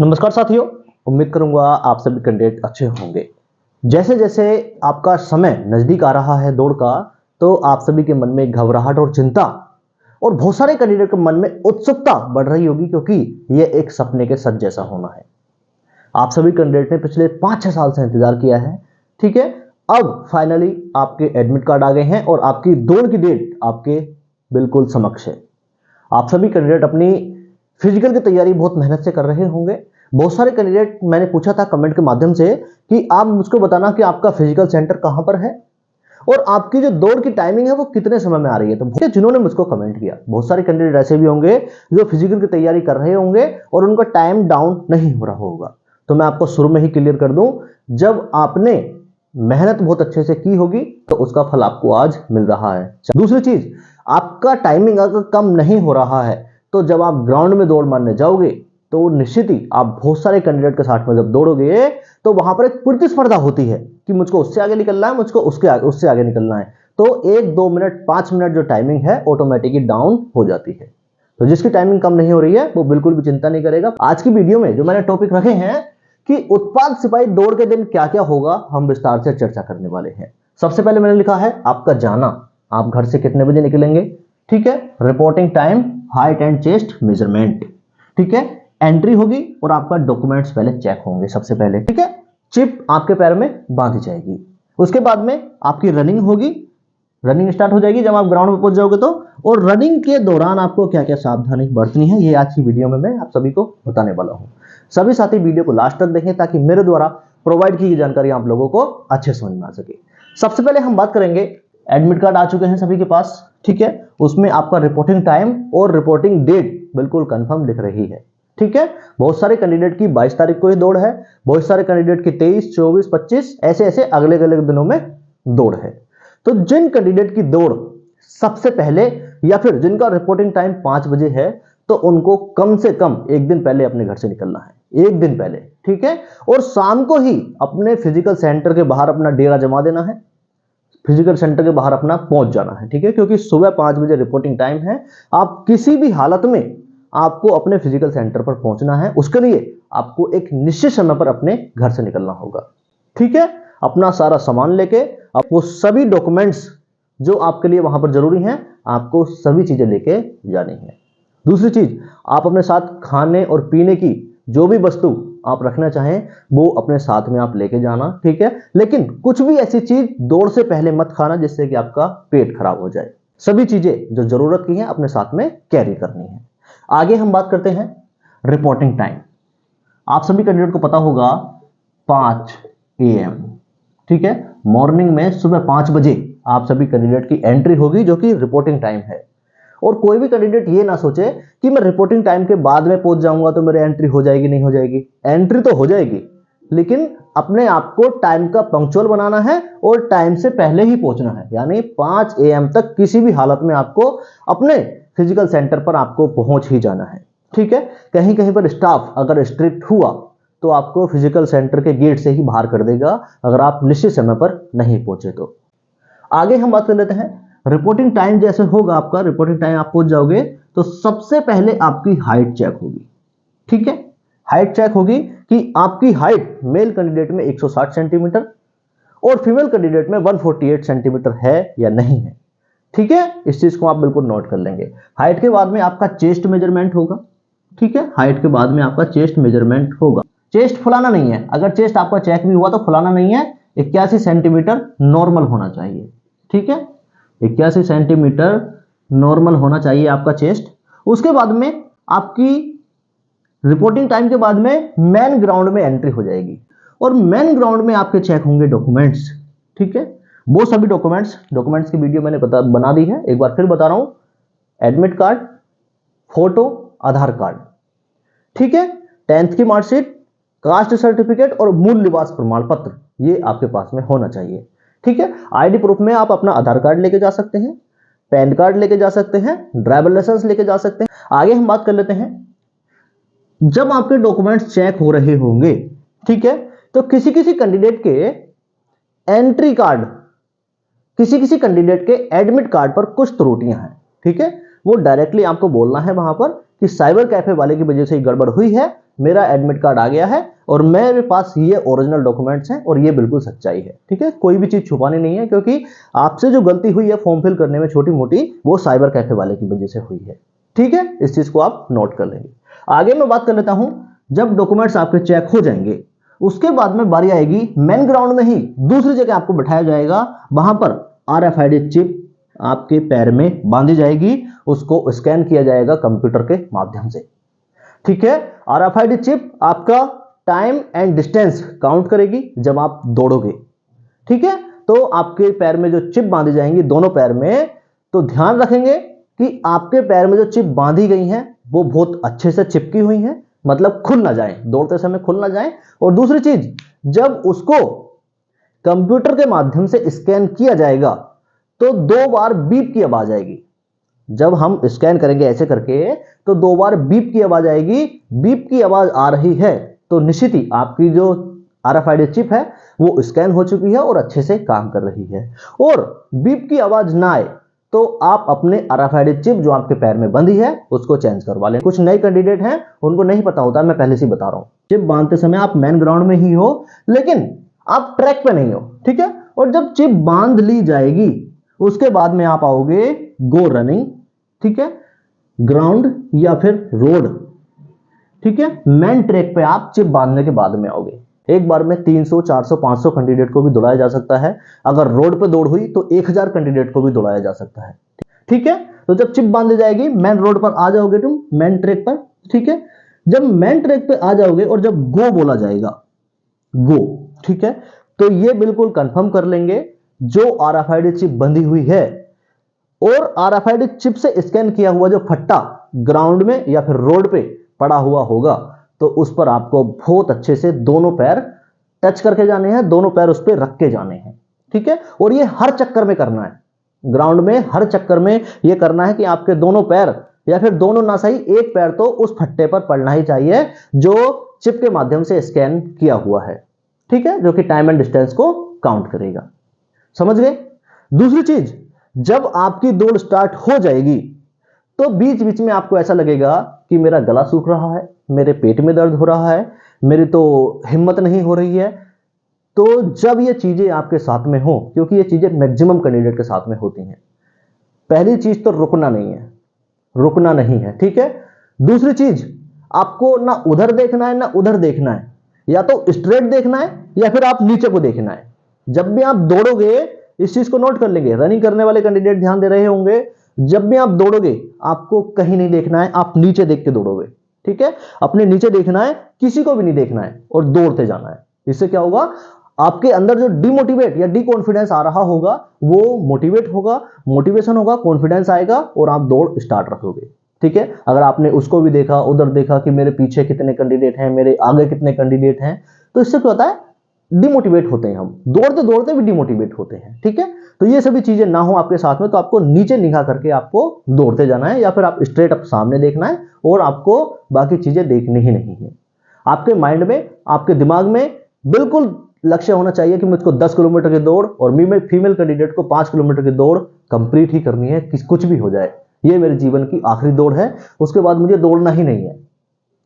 नमस्कार साथियों, उम्मीद करूंगा आप सभी कैंडिडेट अच्छे होंगे। जैसे जैसे आपका समय नजदीक आ रहा है दौड़ का, तो आप सभी के मन में घबराहट और चिंता और बहुत सारे कैंडिडेट के मन में उत्सुकता बढ़ रही होगी, क्योंकि यह एक सपने के सच जैसा होना है। आप सभी कैंडिडेट ने पिछले 5-6 साल से इंतजार किया है। ठीक है, अब फाइनली आपके एडमिट कार्ड आ गए हैं और आपकी दौड़ की डेट आपके बिल्कुल समक्ष है। आप सभी कैंडिडेट अपनी फिजिकल की तैयारी बहुत मेहनत से कर रहे होंगे। बहुत सारे कैंडिडेट, मैंने पूछा था कमेंट के माध्यम से कि आप मुझको बताना कि आपका फिजिकल सेंटर कहां पर है और आपकी जो दौड़ की टाइमिंग है वो कितने समय में आ रही है। तो जिन्होंने मुझको कमेंट किया, बहुत सारे कैंडिडेट ऐसे भी होंगे जो फिजिकल की तैयारी कर रहे होंगे और उनका टाइम डाउन नहीं हो रहा होगा। तो मैं आपको शुरू में ही क्लियर कर दूं, जब आपने मेहनत बहुत अच्छे से की होगी तो उसका फल आपको आज मिल रहा है। दूसरी चीज, आपका टाइमिंग अगर कम नहीं हो रहा है तो जब आप ग्राउंड में दौड़ मारने जाओगे तो निश्चित ही आप बहुत सारे कैंडिडेट के साथ में जब दौड़ोगे तो वहां पर एक प्रतिस्पर्धा होती है कि मुझको उससे आगे निकलना है, मुझको उससे आगे निकलना है। तो 1-2 मिनट 5 मिनट जो टाइमिंग है ऑटोमेटिकली डाउन हो जाती है। तो जिसकी टाइमिंग कम नहीं हो रही है वो बिल्कुल भी चिंता नहीं करेगा। आज की वीडियो में जो मैंने टॉपिक रखे हैं कि उत्पाद सिपाही दौड़ के दिन क्या क्या होगा, हम विस्तार से चर्चा करने वाले हैं। सबसे पहले मैंने लिखा है आपका जाना, आप घर से कितने बजे निकलेंगे। ठीक है, reporting time, height and chest measurement. ठीक है, एंट्री होगी और आपका डॉक्यूमेंट्स पहले चेक होंगे सबसे पहले। ठीक है, चिप आपके पैर में बांधी जाएगी। उसके बाद में आपकी रनिंग होगी, रनिंग स्टार्ट हो जाएगी जब आप ग्राउंड में पहुंच जाओगे तो। और रनिंग के दौरान आपको क्या क्या सावधानी बरतनी है, ये आज की वीडियो में मैं आप सभी को बताने वाला हूं। सभी साथी वीडियो को लास्ट तक देखें ताकि मेरे द्वारा प्रोवाइड की गई जानकारी आप लोगों को अच्छे समझ में आ सके। सबसे पहले हम बात करेंगे, एडमिट कार्ड आ चुके हैं सभी के पास। ठीक है, उसमें आपका रिपोर्टिंग टाइम और रिपोर्टिंग डेट बिल्कुल कंफर्म दिख रही है। ठीक है, बहुत सारे कैंडिडेट की 22 तारीख को ही दौड़ है, बहुत सारे कैंडिडेट की 23, 24, 25 ऐसे ऐसे अगले अगले दिनों में दौड़ है। तो जिन कैंडिडेट की दौड़ सबसे पहले या फिर जिनका रिपोर्टिंग टाइम 5 बजे है तो उनको कम से कम एक दिन पहले अपने घर से निकलना है, एक दिन पहले। ठीक है, और शाम को ही अपने फिजिकल सेंटर के बाहर अपना डेरा जमा देना है, फिजिकल सेंटर के बाहर अपना पहुंच जाना है। ठीक है, क्योंकि सुबह 5 बजे रिपोर्टिंग टाइम है। आप किसी भी हालत में आपको अपने फिजिकल सेंटर पर पहुंचना है, उसके लिए आपको एक निश्चित समय पर अपने घर से निकलना होगा। ठीक है, अपना सारा सामान लेके, आपको सभी डॉक्यूमेंट्स जो आपके लिए वहां पर जरूरी हैं, आपको सभी चीजें लेके जानी है। दूसरी चीज, आप अपने साथ खाने और पीने की जो भी वस्तु आप रखना चाहें वो अपने साथ में आप लेके जाना। ठीक है, लेकिन कुछ भी ऐसी चीज दौड़ से पहले मत खाना जिससे कि आपका पेट खराब हो जाए। सभी चीजें जो जरूरत की हैं अपने साथ में कैरी करनी है। आगे हम बात करते हैं रिपोर्टिंग टाइम। आप सभी कैंडिडेट को पता होगा 5 AM। ठीक है, मॉर्निंग में सुबह 5 बजे आप सभी कैंडिडेट की एंट्री होगी जो कि रिपोर्टिंग टाइम है। और कोई भी कैंडिडेट ये ना सोचे कि मैं रिपोर्टिंग टाइम के बाद में पहुंच जाऊंगा तो मेरी एंट्री हो जाएगी, नहीं हो जाएगी। एंट्री तो हो जाएगी, लेकिन अपने आप को टाइम का पंक्चुअल बनाना है और टाइम से पहले ही पहुंचना है। यानी 5 AM तक किसी भी हालत में आपको अपने फिजिकल सेंटर पर आपको पहुंच ही जाना है। ठीक है, कहीं कहीं पर स्टाफ अगर स्ट्रिक्ट हुआ तो आपको फिजिकल सेंटर के गेट से ही बाहर कर देगा अगर आप निश्चित समय पर नहीं पहुंचे तो। आगे हम बात कर लेते हैं रिपोर्टिंग टाइम। जैसे होगा आपका रिपोर्टिंग टाइम, आप पहुंच जाओगे तो सबसे पहले आपकी हाइट चेक होगी। ठीक है, हाइट चेक होगी कि आपकी हाइट मेल कैंडिडेट में 160 सेंटीमीटर और फीमेल कैंडिडेट में 148 सेंटीमीटर है या नहीं है। ठीक है, इस चीज को आप बिल्कुल नोट कर लेंगे। हाइट के बाद में आपका चेस्ट मेजरमेंट होगा। ठीक है, हाइट के बाद में आपका चेस्ट मेजरमेंट होगा। चेस्ट फुलाना नहीं है, अगर चेस्ट आपका चेक भी हुआ तो फुलाना नहीं है। 81 सेंटीमीटर नॉर्मल होना चाहिए। ठीक है, 81 सेंटीमीटर नॉर्मल होना चाहिए आपका चेस्ट। उसके बाद में आपकी रिपोर्टिंग टाइम के बाद में मेन ग्राउंड में एंट्री हो जाएगी और मेन ग्राउंड में आपके चेक होंगे डॉक्यूमेंट्स। ठीक है, वो सभी डॉक्यूमेंट्स की वीडियो मैंने बना दी है, एक बार फिर बता रहा हूं। एडमिट कार्ड, फोटो, आधार कार्ड। ठीक है, 10th की मार्कशीट, कास्ट सर्टिफिकेट और मूल निवास प्रमाण पत्र, ये आपके पास में होना चाहिए। ठीक है, आईडी प्रूफ में आप अपना आधार कार्ड लेके जा सकते हैं, पैन कार्ड लेके जा सकते हैं, ड्राइवर लाइसेंस लेके जा सकते हैं। आगे हम बात कर लेते हैं, जब आपके डॉक्यूमेंट्स चेक हो रहे होंगे, ठीक है, तो किसी किसी कैंडिडेट के एंट्री कार्ड, किसी किसी कैंडिडेट के एडमिट कार्ड पर कुछ त्रुटियां हैं। ठीक है, वो डायरेक्टली आपको बोलना है वहां पर कि साइबर कैफे वाले की वजह से गड़बड़ हुई है मेरा एडमिट कार्ड आ गया है और मेरे पास ये ओरिजिनल डॉक्यूमेंट्स हैं और ये बिल्कुल सच्चाई है। ठीक है, कोई भी चीज छुपानी नहीं है, क्योंकि आपसे जो गलती हुई है फॉर्म फिल करने में छोटी मोटी, वो साइबर कैफे वाले की वजह से हुई है। ठीक है, इस चीज को आप नोट कर लेंगे। आगे मैं बात कर लेता हूं, जब डॉक्यूमेंट्स आपके चेक हो जाएंगे उसके बाद में बारी आएगी मेन ग्राउंड में ही दूसरी जगह आपको बैठाया जाएगा, वहां पर RFID चिप आपके पैर में बांधी जाएगी, उसको स्कैन किया जाएगा कंप्यूटर के माध्यम से। ठीक है, RFID चिप आपका टाइम एंड डिस्टेंस काउंट करेगी जब आप दौड़ोगे। ठीक है, तो आपके पैर में जो चिप बांधी जाएंगी दोनों पैर में, तो ध्यान रखेंगे कि आपके पैर में जो चिप बांधी गई हैं वो बहुत अच्छे से चिपकी हुई हैं, मतलब खुल ना जाए, दौड़ते समय खुल ना जाए। और दूसरी चीज, जब उसको कंप्यूटर के माध्यम से स्कैन किया जाएगा तो 2 बार बीप की आवाज आएगी। जब हम स्कैन करेंगे ऐसे करके तो 2 बार बीप की आवाज आएगी। बीप की आवाज आ रही है तो निश्चित ही आपकी जो RFID चिप है वो स्कैन हो चुकी है और अच्छे से काम कर रही है। और बीप की आवाज ना आए तो आप अपने RFID चिप जो आपके पैर में बंधी है उसको चेंज करवा लें। कुछ नए कैंडिडेट हैं, उनको नहीं पता होता, मैं पहले से बता रहा हूं। चिप बांधते समय आप मेन ग्राउंड में ही हो, लेकिन आप ट्रैक पे नहीं हो। ठीक है, और जब चिप बांध ली जाएगी उसके बाद में आप आओगे गो रनिंग। ठीक है, ग्राउंड या फिर रोड। ठीक है, मेन ट्रैक पे आप चिप बांधने के बाद में आओगे। एक बार में 300, 400, 500 कैंडिडेट को भी दौड़ाया जा सकता है। अगर रोड पे दौड़ हुई तो 1000 कैंडिडेट को भी दौड़ाया जा सकता है। ठीक है, तो जब चिप बांधी जाएगी मेन रोड पर आ जाओगे तुम, मेन ट्रैक पर। ठीक है, जब मेन ट्रैक पे आ जाओगे और जब गो बोला जाएगा, गो, ठीक है, तो ये बिल्कुल कंफर्म कर लेंगे जो RFID चिप बंधी हुई है और RFID चिप से स्कैन किया हुआ जो फट्टा ग्राउंड में या फिर रोड पे पड़ा हुआ होगा, तो उस पर आपको बहुत अच्छे से दोनों पैर टच करके जाने हैं, दोनों पैर उस पर रख के जाने हैं। ठीक है, और ये हर चक्कर में करना है, ग्राउंड में हर चक्कर में ये करना है कि आपके दोनों पैर या फिर दोनों ना सही एक पैर तो उस फट्टे पर पड़ना ही चाहिए जो चिप के माध्यम से स्कैन किया हुआ है। ठीक है, जो कि टाइम एंड डिस्टेंस को काउंट करेगा। समझ गए? दूसरी चीज, जब आपकी दौड़ स्टार्ट हो जाएगी तो बीच बीच में आपको ऐसा लगेगा कि मेरा गला सूख रहा है, मेरे पेट में दर्द हो रहा है, मेरी तो हिम्मत नहीं हो रही है। तो जब ये चीजें आपके साथ में हो, क्योंकि ये चीजें मैक्सिमम कैंडिडेट के साथ में होती हैं, पहली चीज तो रुकना नहीं है, रुकना नहीं है। ठीक है, दूसरी चीज, आपको ना उधर देखना है ना उधर देखना है, या तो स्ट्रेट देखना है या फिर आप नीचे को देखना है। जब भी आप दौड़ोगे इस चीज को नोट कर लेंगे, रनिंग करने वाले कैंडिडेट ध्यान दे रहे होंगे, जब भी आप दौड़ोगे आपको कहीं नहीं देखना है, आप नीचे देख के दौड़ोगे। ठीक है, अपने नीचे देखना है, किसी को भी नहीं देखना है और दौड़ते जाना है। इससे क्या होगा, आपके अंदर जो डिमोटिवेट या डी कॉन्फिडेंस आ रहा होगा वो मोटिवेट होगा, मोटिवेशन होगा, कॉन्फिडेंस आएगा और आप दौड़ स्टार्ट रखोगे। ठीक है, अगर आपने उसको भी देखा, उधर देखा कि मेरे पीछे कितने कैंडिडेट हैं, मेरे आगे कितने कैंडिडेट हैं, तो इससे क्या होता है, डिमोटिवेट होते हैं, हम दौड़ते दौड़ते भी डिमोटिवेट होते हैं। ठीक है, तो ये सभी चीजें ना हो आपके साथ में, तो आपको नीचे निगाह करके आपको दौड़ते जाना है, या फिर आप स्ट्रेट अप सामने देखना है और आपको बाकी चीजें देखनी ही नहीं है। आपके माइंड में, आपके दिमाग में बिल्कुल लक्ष्य होना चाहिए कि मुझको 10 किलोमीटर की दौड़ और फीमेल कैंडिडेट को 5 किलोमीटर की दौड़ कंप्लीट ही करनी है, कुछ भी हो जाए, ये मेरे जीवन की आखिरी दौड़ है, उसके बाद मुझे दौड़ना ही नहीं है।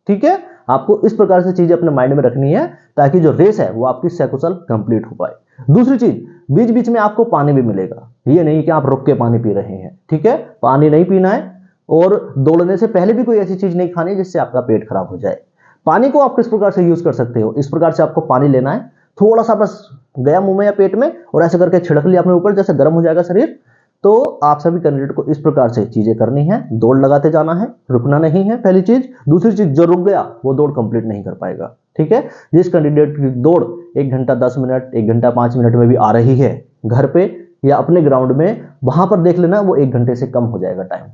ठीक है, आपको इस प्रकार से चीजें अपने माइंड में रखनी है ताकि जो रेस है वो आपकी सकुशल कंप्लीट हो पाए। दूसरी चीज, बीच बीच में आपको पानी भी मिलेगा, ये नहीं कि आप रुक के पानी पी रहे हैं। ठीक है, पानी नहीं पीना है और दौड़ने से पहले भी कोई ऐसी चीज नहीं खानी जिससे आपका पेट खराब हो जाए। पानी को आप किस प्रकार से यूज कर सकते हो, इस प्रकार से आपको पानी लेना है, थोड़ा सा बस गया मुंह में या पेट में और ऐसे करके छिड़क लिया अपने ऊपर, जैसे गर्म हो जाएगा शरीर। तो आप सभी कैंडिडेट को इस प्रकार से चीजें करनी है, दौड़ लगाते जाना है, रुकना नहीं है, पहली चीज। दूसरी चीज, जो रुक गया वो दौड़ कंप्लीट नहीं कर पाएगा। ठीक है, जिस कैंडिडेट की दौड़ 1 घंटा 10 मिनट, 1 घंटा 5 मिनट में भी आ रही है घर पे या अपने ग्राउंड में, वहां पर देख लेना वो 1 घंटे से कम हो जाएगा टाइम।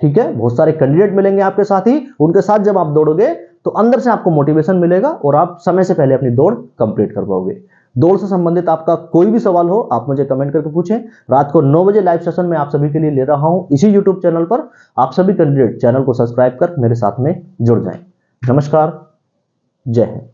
ठीक है, बहुत सारे कैंडिडेट मिलेंगे आपके साथ ही, उनके साथ जब आप दौड़ोगे तो अंदर से आपको मोटिवेशन मिलेगा और आप समय से पहले अपनी दौड़ कंप्लीट कर पाओगे। दौड़ से संबंधित आपका कोई भी सवाल हो आप मुझे कमेंट करके पूछें। रात को 9 बजे लाइव सेशन में आप सभी के लिए ले रहा हूं इसी यूट्यूब चैनल पर। आप सभी कैंडिडेट चैनल को सब्सक्राइब कर मेरे साथ में जुड़ जाएं। नमस्कार, जय हिंद।